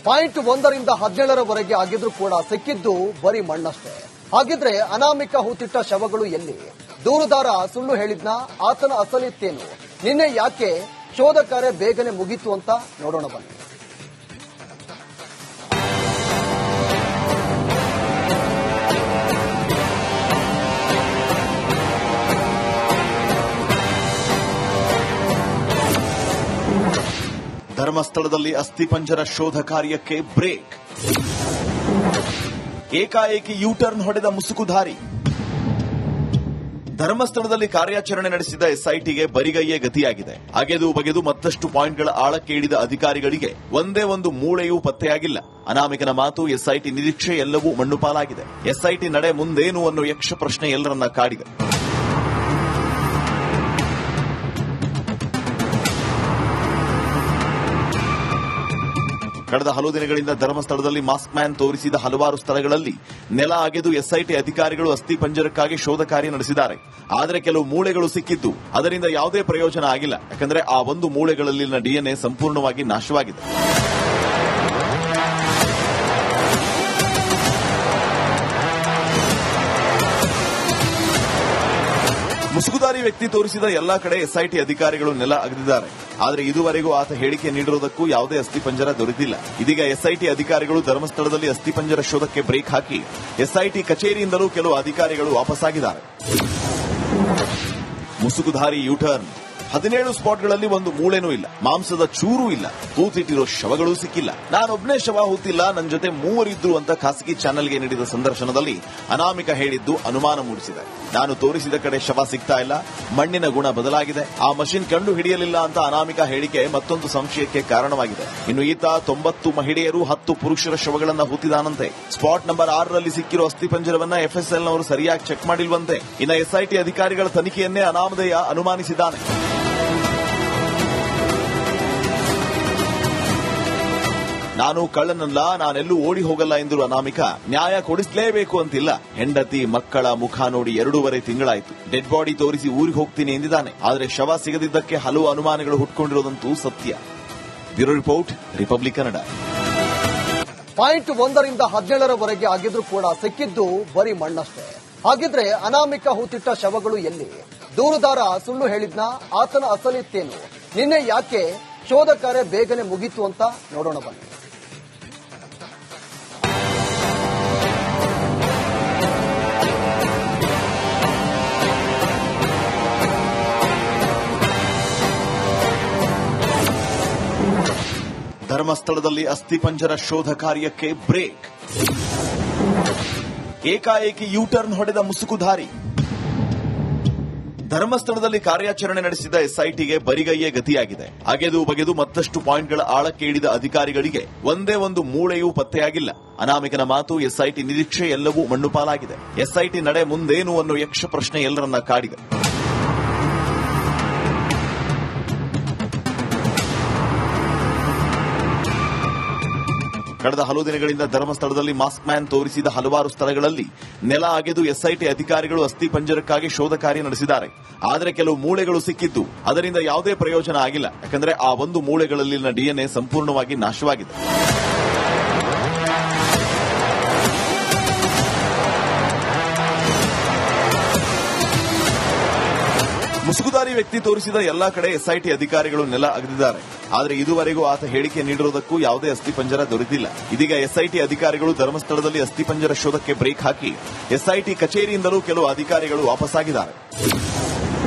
Point 1ರಿಂದ 17ರವರೆಗೆ ಆಗಿದ್ರು ಕೂಡ ಸಿಕ್ಕಿದ್ದು ಬರೀ ಮಣ್ಣಷ್ಟೇ. ಹಾಗಿದ್ರೆ ಅನಾಮಿಕ ಹೂತಿಟ್ಟ ಶವಗಳು ಎಲ್ಲಿ? ದೂರುದಾರ ಸುಳ್ಳು ಹೇಳಿದ್ನ? ಆತನ ಅಸಲಿತ್ತೇನು? ನಿನ್ನೆ ಯಾಕೆ ಶೋಧ ಕಾರ್ಯ ಬೇಗನೆ ಮುಗೀತು ಅಂತ ನೋಡೋಣ ಬನ್ನಿ. ಧರ್ಮಸ್ಥಳದಲ್ಲಿ ಅಸ್ಥಿಪಂಜರ ಶೋಧ ಕಾರ್ಯಕ್ಕೆ ಬ್ರೇಕ್. ಏಕಾಏಕಿ ಯೂಟರ್ನ್ ಹೊಡೆದ ಮುಸುಕುಧಾರಿ. ಧರ್ಮಸ್ಥಳದಲ್ಲಿ ಕಾರ್ಯಾಚರಣೆ ನಡೆಸಿದ ಎಸ್ಐಟಿಗೆ ಬರಿಗೈಯೇ ಗತಿಯಾಗಿದೆ. ಅಗೆದು ಬಗೆದು ಮತ್ತಷ್ಟು ಪಾಯಿಂಟ್ಗಳ ಆಳಕ್ಕೆ ಇಳಿದ ಅಧಿಕಾರಿಗಳಿಗೆ ಒಂದೇ ಒಂದು ಮೂಳೆಯೂ ಪತ್ತೆಯಾಗಿಲ್ಲ. ಅನಾಮಿಕನ ಮಾತು, ಎಸ್ಐಟಿ ನಿರೀಕ್ಷೆ ಎಲ್ಲವೂ ಮಣ್ಣುಪಾಲಾಗಿದೆ. ಎಸ್ಐಟಿ ನಡೆ ಮುಂದೇನು ಅನ್ನೋ ಯಕ್ಷ ಪ್ರಶ್ನೆ ಎಲ್ಲರನ್ನ ಕಾಡಿದೆ. ಕಳೆದ ಹಲವು ದಿನಗಳಿಂದ ಧರ್ಮಸ್ಥಳದಲ್ಲಿ ಮಾಸ್ಕ್ ಮ್ಯಾನ್ ತೋರಿಸಿದ ಹಲವಾರು ಸ್ಥಳಗಳಲ್ಲಿ ನೆಲ ಅಗೆದು ಎಸ್ಐಟಿ ಅಧಿಕಾರಿಗಳು ಅಸ್ಥಿಪಂಜರಕ್ಕಾಗಿ ಶೋಧ ಕಾರ್ಯ ನಡೆಸಿದ್ದಾರೆ. ಆದರೆ ಕೆಲವು ಮೂಳೆಗಳು ಸಿಕ್ಕಿದ್ದು ಅದರಿಂದ ಯಾವುದೇ ಪ್ರಯೋಜನ ಆಗಿಲ್ಲ. ಯಾಕಂದ್ರೆ ಆ ಒಂದು ಮೂಳೆಗಳಲ್ಲಿನ ಡಿಎನ್ಎ ಸಂಪೂರ್ಣವಾಗಿ ನಾಶವಾಗಿದೆ. ಮುಸುಕುಧಾರಿ ವ್ಯಕ್ತಿ ತೋರಿಸಿದ ಎಲ್ಲಾ ಕಡೆ ಎಸ್ಐಟಿ ಅಧಿಕಾರಿಗಳು ನೆಲ ಅಗೆದಿದ್ದಾರೆ. ಆದರೆ ಇದುವರೆಗೂ ಆತ ಹೇಳಿಕೆ ನೀಡಿರುವುದಕ್ಕೂ ಯಾವುದೇ ಅಸ್ಥಿಪಂಜರ ದೊರೆತಿಲ್ಲ. ಇದೀಗ ಎಸ್ಐಟಿ ಅಧಿಕಾರಿಗಳು ಧರ್ಮಸ್ಥಳದಲ್ಲಿ ಅಸ್ಥಿಪಂಜರ ಶೋಧಕ್ಕೆ ಬ್ರೇಕ್ ಹಾಕಿ ಎಸ್ಐಟಿ ಕಚೇರಿಯಿಂದಲೂ ಕೆಲವು ಅಧಿಕಾರಿಗಳು ವಾಪಸ್ಸಾಗಿದ್ದಾರೆ. ಮುಸುಕುಧಾರಿ ಯೂಟರ್ನ್. 17 ಸ್ಪಾಟ್ಗಳಲ್ಲಿ ಒಂದು ಮೂಳೆನೂ ಇಲ್ಲ, ಮಾಂಸದ ಚೂರೂ ಇಲ್ಲ, ಹೂತಿಟ್ಟಿರೋ ಶವಗಳೂ ಸಿಕ್ಕಿಲ್ಲ. ನಾನೊಬ್ಬನೇ ಶವ ಹೂತಿಲ್ಲ, ನನ್ನ ಜೊತೆ ಮೂವರಿದ್ರು ಅಂತ ಖಾಸಗಿ ಚಾನೆಲ್ಗೆ ನೀಡಿದ ಸಂದರ್ಶನದಲ್ಲಿ ಅನಾಮಿಕ ಹೇಳಿದ್ದು ಅನುಮಾನ ಮೂಡಿಸಿದೆ. ನಾನು ತೋರಿಸಿದ ಕಡೆ ಶವ ಸಿಗ್ತಾ ಇಲ್ಲ, ಮಣ್ಣಿನ ಗುಣ ಬದಲಾಗಿದೆ, ಆ ಮಷಿನ್ ಕಂಡು ಹಿಡಿಯಲಿಲ್ಲ ಅಂತ ಅನಾಮಿಕ ಹೇಳಿಕೆ ಮತ್ತೊಂದು ಸಂಶಯಕ್ಕೆ ಕಾರಣವಾಗಿದೆ. ಇನ್ನು ಈತ 90 ಮಹಿಳೆಯರು 10 ಪುರುಷರ ಶವಗಳನ್ನ ಹೂತಿದಾನಂತೆ. ಸ್ಪಾಟ್ ನಂಬರ್ 6ರಲ್ಲಿ ಸಿಕ್ಕಿರೋ ಅಸ್ಥಿಪಂಜರವನ್ನ ಎಫ್ಎಸ್ಎಲ್ನವರು ಸರಿಯಾಗಿ ಚೆಕ್ ಮಾಡಿಲ್ವಂತೆ. ಇನ್ನು ಎಸ್ಐಟಿ ಅಧಿಕಾರಿಗಳ ತನಿಖೆಯನ್ನೇ ಅನಾಮಧೇಯ ಅನುಮಾನಿಸಿದ್ದಾನೆ. ನಾನು ಕಳ್ಳನಲ್ಲ, ನಾನೆಲ್ಲೂ ಓಡಿ ಹೋಗಲ್ಲ ಎಂದರು ಅನಾಮಿಕ. ನ್ಯಾಯ ಕೊಡಿಸಲೇಬೇಕು ಅಂತಿಲ್ಲ. ಹೆಂಡತಿ ಮಕ್ಕಳ ಮುಖ ನೋಡಿ 2.5 ತಿಂಗಳಾಯಿತು. ಡೆಡ್ ಬಾಡಿ ತೋರಿಸಿ ಊರಿಗೆ ಹೋಗ್ತೀನಿ ಎಂದಿದ್ದಾನೆ. ಆದರೆ ಶವ ಸಿಗದಿದ್ದಕ್ಕೆ ಹಲವು ಅನುಮಾನಗಳು ಹುಟ್ಕೊಂಡಿರೋದಂತೂ ಸತ್ಯ. Bureau report, Republic Kannada. Point 1ರಿಂದ 17ರವರೆಗೆ ಆಗಿದ್ರು ಕೂಡ ಸಿಕ್ಕಿದ್ದು ಬರೀ ಮಣ್ಣಷ್ಟೇ. ಹಾಗಿದ್ರೆ ಅನಾಮಿಕ ಹೂತಿಟ್ಟ ಶವಗಳು ಎಲ್ಲಿ? ದೂರುದಾರ ಸುಳ್ಳು ಹೇಳಿದ್ನ? ಆತನ ಅಸಲಿತ್ತೇನು? ನಿನ್ನೆ ಯಾಕೆ ಶೋಧ ಕಾರ್ಯ ಬೇಗನೆ ಮುಗೀತು ಅಂತ ನೋಡೋಣ ಬನ್ನಿ. ಧರ್ಮಸ್ಥಳದಲ್ಲಿ ಅಸ್ಥಿಪಂಜರ ಶೋಧ ಕಾರ್ಯಕ್ಕೆ ಬ್ರೇಕ್. ಏಕಾಏಕಿ ಯೂಟರ್ನ್ ಹೊಡೆದ ಮುಸುಕುಧಾರಿ. ಧರ್ಮಸ್ಥಳದಲ್ಲಿ ಕಾರ್ಯಾಚರಣೆ ನಡೆಸಿದ ಎಸ್ಐಟಿಗೆ ಬರಿಗೈಯೇ ಗತಿಯಾಗಿದೆ. ಅಗೆದು ಬಗೆದು ಮತ್ತಷ್ಟು ಪಾಯಿಂಟ್ಗಳ ಆಳಕ್ಕೆ ಇಳಿದ ಅಧಿಕಾರಿಗಳಿಗೆ ಒಂದೇ ಒಂದು ಮೂಳೆಯೂ ಪತ್ತೆಯಾಗಿಲ್ಲ. ಅನಾಮಿಕನ ಮಾತು, ಎಸ್ಐಟಿ ನಿರೀಕ್ಷೆ ಎಲ್ಲವೂ ಮಣ್ಣುಪಾಲಾಗಿದೆ. ಎಸ್ಐಟಿ ನಡೆ ಮುಂದೇನು ಅನ್ನೋ ಯಕ್ಷ ಪ್ರಶ್ನೆ ಎಲ್ಲರನ್ನ ಕಾಡಿದೆ. ಕಳೆದ ಹಲವು ದಿನಗಳಿಂದ ಧರ್ಮಸ್ಥಳದಲ್ಲಿ ಮಾಸ್ಕ್ ಮ್ಯಾನ್ ತೋರಿಸಿದ ಹಲವಾರು ಸ್ಥಳಗಳಲ್ಲಿ ನೆಲ ಅಗೆದು ಎಸ್ಐಟಿ ಅಧಿಕಾರಿಗಳು ಅಸ್ಥಿಪಂಜರಕ್ಕಾಗಿ ಶೋಧ ಕಾರ್ಯ ನಡೆಸಿದ್ದಾರೆ. ಆದರೆ ಕೆಲವು ಮೂಳೆಗಳು ಸಿಕ್ಕಿದ್ದು ಅದರಿಂದ ಯಾವುದೇ ಪ್ರಯೋಜನ ಆಗಿಲ್ಲ. ಯಾಕಂದ್ರೆ ಆ ಒಂದು ಮೂಳೆಗಳಲ್ಲಿನ ಡಿಎನ್ಎ ಸಂಪೂರ್ಣವಾಗಿ ನಾಶವಾಗಿದೆ. ಮುಸುಕುಧಾರಿ ವ್ಯಕ್ತಿ ತೋರಿಸಿದ ಎಲ್ಲಾ ಕಡೆ ಎಸ್ಐಟಿ ಅಧಿಕಾರಿಗಳು ನೆಲ ಅಗೆದಿದ್ದಾರೆ. ಆದರೆ ಇದುವರೆಗೂ ಆತ ಹೇಳಿಕೆ ನೀಡಿರುವುದಕ್ಕೂ ಯಾವುದೇ ಅಸ್ಥಿಪಂಜರ ದೊರೆತಿಲ್ಲ. ಇದೀಗ ಎಸ್ಐಟಿ ಅಧಿಕಾರಿಗಳು ಧರ್ಮಸ್ಥಳದಲ್ಲಿ ಅಸ್ಥಿಪಂಜರ ಶೋಧಕ್ಕೆ ಬ್ರೇಕ್ ಹಾಕಿ ಎಸ್ಐಟಿ ಕಚೇರಿಯಿಂದಲೂ ಕೆಲವು ಅಧಿಕಾರಿಗಳು ವಾಪಸ್ಸಾಗಿದ್ದಾರೆ.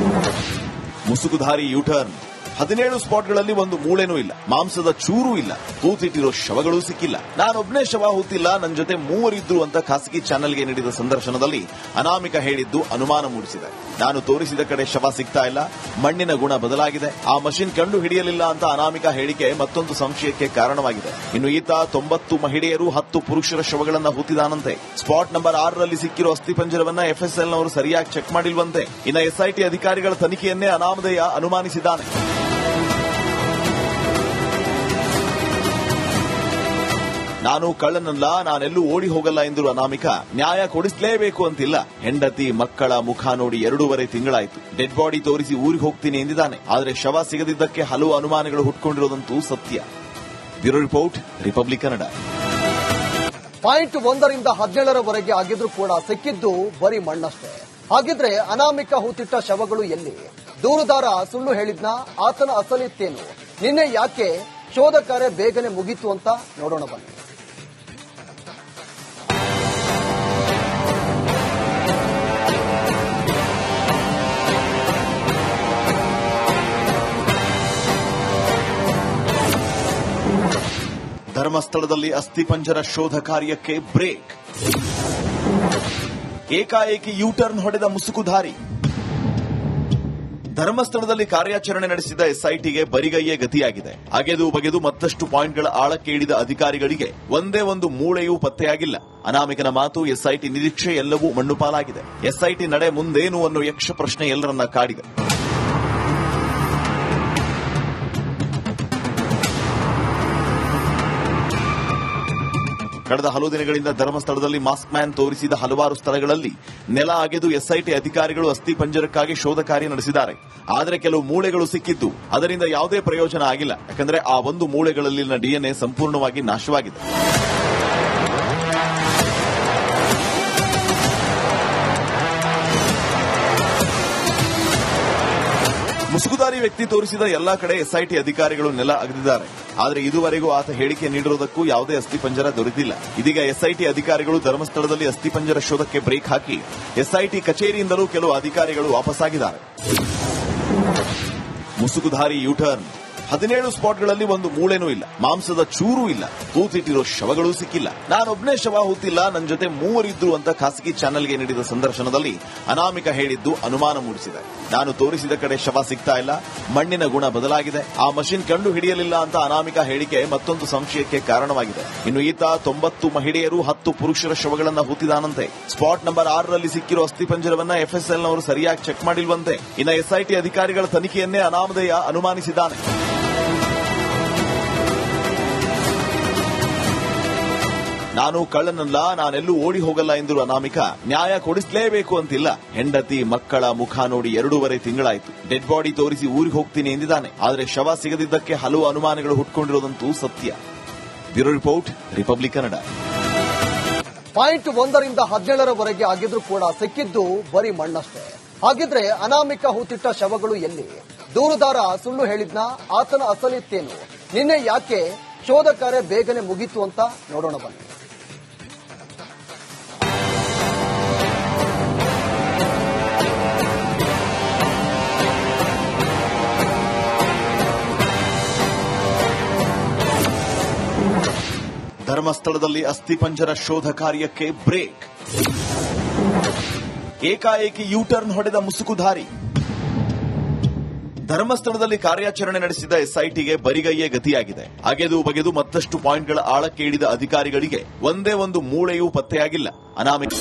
ಮುಸುಕುಧಾರಿ ಯೂಟರ್ನ್. 17 ಸ್ಪಾಟ್ಗಳಲ್ಲಿ ಒಂದು ಮೂಳೆನೂ ಇಲ್ಲ, ಮಾಂಸದ ಚೂರೂ ಇಲ್ಲ, ಹೂತಿಟ್ಟಿರೋ ಶವಗಳೂ ಸಿಕ್ಕಿಲ್ಲ. ನಾನೊಬ್ಬನೇ ಶವ ಹೂತಿಲ್ಲ, ನನ್ನ ಜೊತೆ ಮೂವರಿದ್ರು ಅಂತ ಖಾಸಗಿ ಚಾನೆಲ್ಗೆ ನೀಡಿದ ಸಂದರ್ಶನದಲ್ಲಿ ಅನಾಮಿಕ ಹೇಳಿದ್ದು ಅನುಮಾನ ಮೂಡಿಸಿದೆ. ನಾನು ತೋರಿಸಿದ ಕಡೆ ಶವ ಸಿಗ್ತಾ ಇಲ್ಲ, ಮಣ್ಣಿನ ಗುಣ ಬದಲಾಗಿದೆ, ಆ ಮಷಿನ್ ಕಂಡು ಹಿಡಿಯಲಿಲ್ಲ ಅಂತ ಅನಾಮಿಕ ಹೇಳಿಕೆ ಮತ್ತೊಂದು ಸಂಶಯಕ್ಕೆ ಕಾರಣವಾಗಿದೆ. ಇನ್ನು ಈತ 90 ಮಹಿಳೆಯರು 10 ಪುರುಷರ ಶವಗಳನ್ನ ಹೂತಿದಾನಂತೆ. ಸ್ಪಾಟ್ ನಂಬರ್ 6ರಲ್ಲಿ ಸಿಕ್ಕಿರೋ ಅಸ್ಥಿಪಂಜರವನ್ನ ಎಫ್ಎಸ್ಎಲ್ನವರು ಸರಿಯಾಗಿ ಚೆಕ್ ಮಾಡಿಲ್ವಂತೆ. ಇನ್ನು ಎಸ್ಐಟಿ ಅಧಿಕಾರಿಗಳ ತನಿಖೆಯನ್ನೇ ಅನಾಮಧೇಯ ಅನುಮಾನಿಸಿದ್ದಾನೆ. ನಾನು ಕಳ್ಳನಲ್ಲ, ನಾನೆಲ್ಲೂ ಓಡಿ ಹೋಗಲ್ಲ ಎಂದರು ಅನಾಮಿಕ. ನ್ಯಾಯ ಕೊಡಿಸಲೇಬೇಕು ಅಂತಿಲ್ಲ. ಹೆಂಡತಿ ಮಕ್ಕಳ ಮುಖ ನೋಡಿ 2.5 ತಿಂಗಳಾಯಿತು. ಡೆಡ್ ಬಾಡಿ ತೋರಿಸಿ ಊರಿಗೆ ಹೋಗ್ತೀನಿ ಎಂದಿದ್ದಾನೆ. ಆದರೆ ಶವ ಸಿಗದಿದ್ದಕ್ಕೆ ಹಲವು ಅನುಮಾನಗಳು ಹುಟ್ಕೊಂಡಿರೋದಂತೂ ಸತ್ಯ. Bureau report, Republic Kannada. Point 1ರಿಂದ 17ರವರೆಗೆ ಆಗಿದ್ರೂ ಕೂಡ ಸಿಕ್ಕಿದ್ದು ಬರೀ ಮಣ್ಣಷ್ಟೇ. ಹಾಗಿದ್ರೆ ಅನಾಮಿಕ ಹೂತಿಟ್ಟ ಶವಗಳು ಎಲ್ಲಿ? ದೂರುದಾರ ಸುಳ್ಳು ಹೇಳಿದ್ನ? ಆತನ ಅಸಲಿತ್ತೇನು? ನಿನ್ನೆ ಯಾಕೆ ಶೋಧ ಕಾರ್ಯ ಬೇಗನೆ ಮುಗೀತು ಅಂತ ನೋಡೋಣ ಬನ್ನಿ. ಧರ್ಮಸ್ಥಳದಲ್ಲಿ ಅಸ್ಥಿಪಂಜರ ಶೋಧ ಕಾರ್ಯಕ್ಕೆ ಬ್ರೇಕ್. ಏಕಾಏಕಿ ಯೂಟರ್ನ್ ಹೊಡೆದ ಮುಸುಕುಧಾರಿ. ಧರ್ಮಸ್ಥಳದಲ್ಲಿ ಕಾರ್ಯಾಚರಣೆ ನಡೆಸಿದ ಎಸ್ಐಟಿಗೆ ಬರಿಗೈಯೇ ಗತಿಯಾಗಿದೆ. ಅಗೆದು ಬಗೆದು ಮತ್ತಷ್ಟು ಪಾಯಿಂಟ್ಗಳ ಆಳಕ್ಕೆ ಇಳಿದ ಅಧಿಕಾರಿಗಳಿಗೆ ಒಂದೇ ಒಂದು ಮೂಳೆಯೂ ಪತ್ತೆಯಾಗಿಲ್ಲ. ಅನಾಮಿಕನ ಮಾತು, ಎಸ್ಐಟಿ ನಿರೀಕ್ಷೆ ಎಲ್ಲವೂ ಮಣ್ಣುಪಾಲಾಗಿದೆ. ಎಸ್ಐಟಿ ನಡೆ ಮುಂದೇನು ಅನ್ನೋ ಯಕ್ಷ ಪ್ರಶ್ನೆ ಎಲ್ಲರನ್ನ ಕಾಡಿದೆ. ಕಳೆದ ಹಲವು ದಿನಗಳಿಂದ ಧರ್ಮಸ್ಥಳದಲ್ಲಿ ಮಾಸ್ಕ್ ಮ್ಯಾನ್ ತೋರಿಸಿದ ಹಲವಾರು ಸ್ಥಳಗಳಲ್ಲಿ ನೆಲ ಅಗೆದು ಎಸ್ಐಟಿ ಅಧಿಕಾರಿಗಳು ಅಸ್ಥಿಪಂಜರಕ್ಕಾಗಿ ಶೋಧ ಕಾರ್ಯ ನಡೆಸಿದ್ದಾರೆ. ಆದರೆ ಕೆಲವು ಮೂಳೆಗಳು ಸಿಕ್ಕಿದ್ದು ಅದರಿಂದ ಯಾವುದೇ ಪ್ರಯೋಜನ ಆಗಿಲ್ಲ. ಯಾಕಂದ್ರೆ ಆ ಒಂದು ಮೂಳೆಗಳಲ್ಲಿನ ಡಿಎನ್ಎ ಸಂಪೂರ್ಣವಾಗಿ ನಾಶವಾಗಿದೆ. ಮುಸುಕುಧಾರಿ ವ್ಯಕ್ತಿ ತೋರಿಸಿದ ಎಲ್ಲಾ ಕಡೆ ಎಸ್ಐಟಿ ಅಧಿಕಾರಿಗಳು ನೆಲ ಅಗೆದಿದ್ದಾರೆ. ಆದರೆ ಇದುವರೆಗೂ ಆತ ಹೇಳಿಕೆ ನೀಡಿರುವುದಕ್ಕೂ ಯಾವುದೇ ಅಸ್ಥಿಪಂಜರ ದೊರೆತಿಲ್ಲ. ಇದೀಗ ಎಸ್ಐಟಿ ಅಧಿಕಾರಿಗಳು ಧರ್ಮಸ್ಥಳದಲ್ಲಿ ಅಸ್ಥಿಪಂಜರ ಶೋಧಕ್ಕೆ ಬ್ರೇಕ್ ಹಾಕಿ ಎಸ್ಐಟಿ ಕಚೇರಿಯಿಂದಲೂ ಕೆಲವು ಅಧಿಕಾರಿಗಳು ವಾಪಸ್ಸಾಗಿದ್ದಾರೆ. ಮುಸುಕುಧಾರಿ ಯೂಟರ್ನ್. 17 ಸ್ಪಾಟ್ಗಳಲ್ಲಿ ಒಂದು ಮೂಳೆನೂ ಇಲ್ಲ, ಮಾಂಸದ ಚೂರೂ ಇಲ್ಲ, ತೂತಿಟ್ಟಿರೋ ಶವಗಳೂ ಸಿಕ್ಕಿಲ್ಲ. ನಾನೊಬ್ನೇ ಶವ ಹೂತಿಲ್ಲ, ನನ್ನ ಜೊತೆ ಮೂವರಿದ್ರು ಅಂತ ಖಾಸಗಿ ಚಾನೆಲ್ಗೆ ನೀಡಿದ ಸಂದರ್ಶನದಲ್ಲಿ ಅನಾಮಿಕ ಹೇಳಿದ್ದು ಅನುಮಾನ ಮೂಡಿಸಿದೆ. ನಾನು ತೋರಿಸಿದ ಕಡೆ ಶವ ಸಿಗ್ತಾ ಇಲ್ಲ, ಮಣ್ಣಿನ ಗುಣ ಬದಲಾಗಿದೆ, ಆ ಮಷಿನ್ ಕಂಡು ಹಿಡಿಯಲಿಲ್ಲ ಅಂತ ಅನಾಮಿಕ ಹೇಳಿಕೆ ಮತ್ತೊಂದು ಸಂಶಯಕ್ಕೆ ಕಾರಣವಾಗಿದೆ. ಇನ್ನು ಈತ 90 ಮಹಿಳೆಯರು 10 ಪುರುಷರ ಶವಗಳನ್ನ ಹೂತಿದಾನಂತೆ. ಸ್ಪಾಟ್ ನಂಬರ್ 6ರಲ್ಲಿ ಸಿಕ್ಕಿರೋ ಅಸ್ಥಿಪಂಜರವನ್ನ ಎಫ್ಎಸ್ಎಲ್ನವರು ಸರಿಯಾಗಿ ಚೆಕ್ ಮಾಡಿಲ್ವಂತೆ. ಇನ್ನು ಎಸ್ಐಟಿ ಅಧಿಕಾರಿಗಳ ತನಿಖೆಯನ್ನೇ ಅನಾಮಧೇಯ ಅನುಮಾನಿಸಿದ್ದಾನೆ. ನಾನು ಕಳ್ಳನಲ್ಲ, ನಾನೆಲ್ಲೂ ಓಡಿ ಹೋಗಲ್ಲ ಎಂದಿರುವ ಅನಾಮಿಕ ನ್ಯಾಯ ಕೊಡಿಸಲೇಬೇಕು ಅಂತಿಲ್ಲ. ಹೆಂಡತಿ ಮಕ್ಕಳ ಮುಖ ನೋಡಿ 2.5 ತಿಂಗಳಾಯಿತು. ಡೆಡ್ ಬಾಡಿ ತೋರಿಸಿ ಊರಿಗೆ ಹೋಗ್ತೀನಿ ಎಂದಿದ್ದಾನೆ. ಆದರೆ ಶವ ಸಿಗದಿದ್ದಕ್ಕೆ ಹಲವು ಅನುಮಾನಗಳು ಹುಟ್ಕೊಂಡಿರೋದಂತೂ ಸತ್ಯ. Bureau report, Republic Kannada. Point 1ರಿಂದ 17ರವರೆಗೆ ಆಗಿದ್ರೂ ಕೂಡ ಸಿಕ್ಕಿದ್ದು ಬರೀ ಮಣ್ಣಷ್ಟೇ. ಹಾಗಿದ್ರೆ ಅನಾಮಿಕ ಹೂತಿಟ್ಟ ಶವಗಳು ಎಲ್ಲಿ? ದೂರುದಾರ ಸುಳ್ಳು ಹೇಳಿದ್ನ? ಆತನ ಅಸಲಿತ್ತೇನು? ನಿನ್ನೆ ಯಾಕೆ ಶೋಧ ಕಾರ್ಯ ಬೇಗನೆ ಮುಗೀತು ಅಂತ ನೋಡೋಣ ಬನ್ನಿ. ಧರ್ಮಸ್ಥಳದಲ್ಲಿ ಅಸ್ಥಿಪಂಜರ ಶೋಧ ಕಾರ್ಯಕ್ಕೆ ಬ್ರೇಕ್. ಏಕಾಏಕಿ ಯೂಟರ್ನ್ ಹೊಡೆದ ಮುಸುಕುಧಾರಿ. ಧರ್ಮಸ್ಥಳದಲ್ಲಿ ಕಾರ್ಯಾಚರಣೆ ನಡೆಸಿದ ಎಸ್ಐಟಿಗೆ ಬರಿಗೈಯೇ ಗತಿಯಾಗಿದೆ. ಅಗೆದು ಬಗೆದು ಮತ್ತಷ್ಟು ಪಾಯಿಂಟ್ಗಳ ಆಳಕ್ಕೆ ಇಳಿದ ಅಧಿಕಾರಿಗಳಿಗೆ ಒಂದೇ ಒಂದು ಮೂಳೆಯೂ ಪತ್ತೆಯಾಗಿಲ್ಲ. ಅನಾಮಿಕ